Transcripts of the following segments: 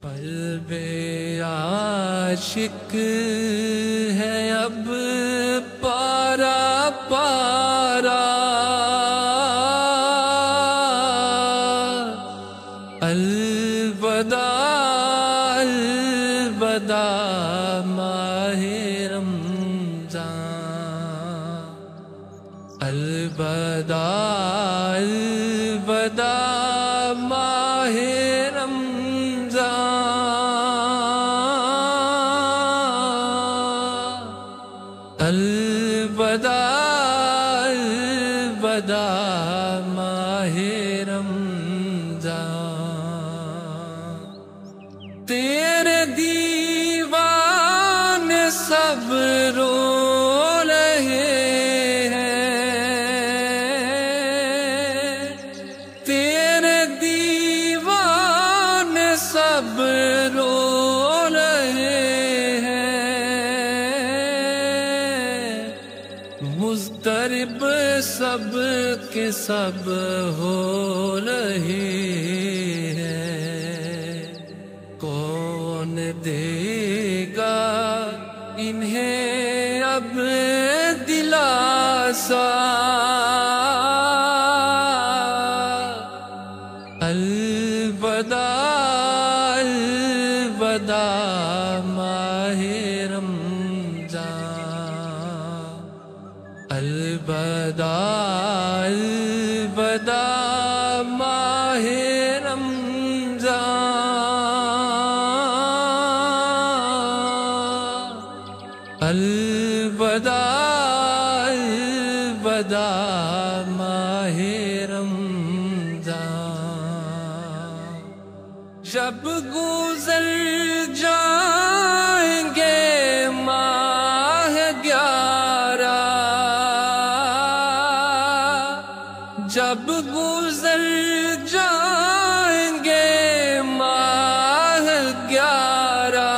क़ल्बे आशिक है अब पारा पारा, अलविदा अलविदा माहे रमज़ान, अलविदा अलविदा माहे अलविदा अलविदा माहे रमज़ान। तेरे दीवाने सब रो रहे हैं, तेरे दीवाने सब रो मुज़्तरिब सब के सब हो रहे हैं। कौन देगा इन्हें अब दिलासा, अलविदा अलविदा माहे रमज़ान, अलविदा अलविदा माहे रमज़ान, अलविदा अलविदा माहे रमज़ान। जब गुज़र जाएंगे माह 11, जब गुज़र जाएंगे माह 11,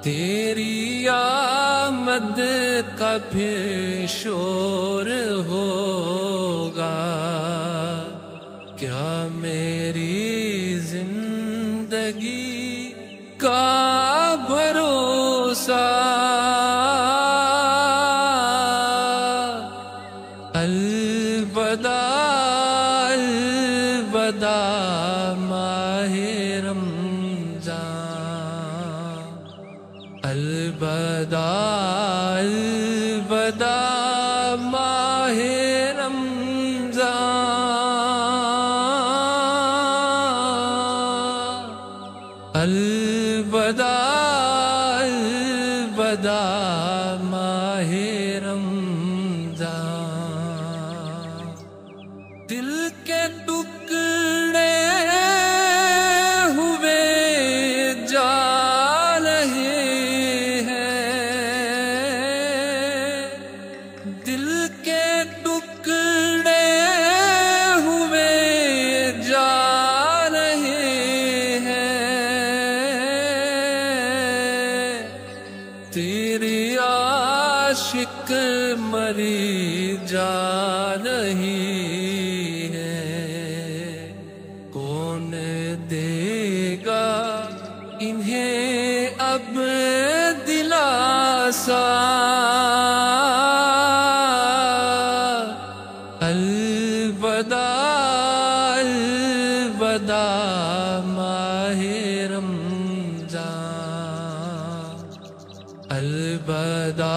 तेरी आमद का फिर शोर होगा। क्या मेरी जिंदगी का भरोसा, अलविदा अलविदा माहे रमज़ान, अलविदा अलविदा माहे रमज़ान, अलविदा अलविदा माहे रमज़ान। दिल के टुकड़े हुए जा रहे हैं, दिल के टुकड़े हुए जा रहे हैं। तेरी आशिक मरी जा रही है, कौन देगा इन्हें अब दिलासा, अलविदा अलविदा माहे रमज़ान, अलविदा।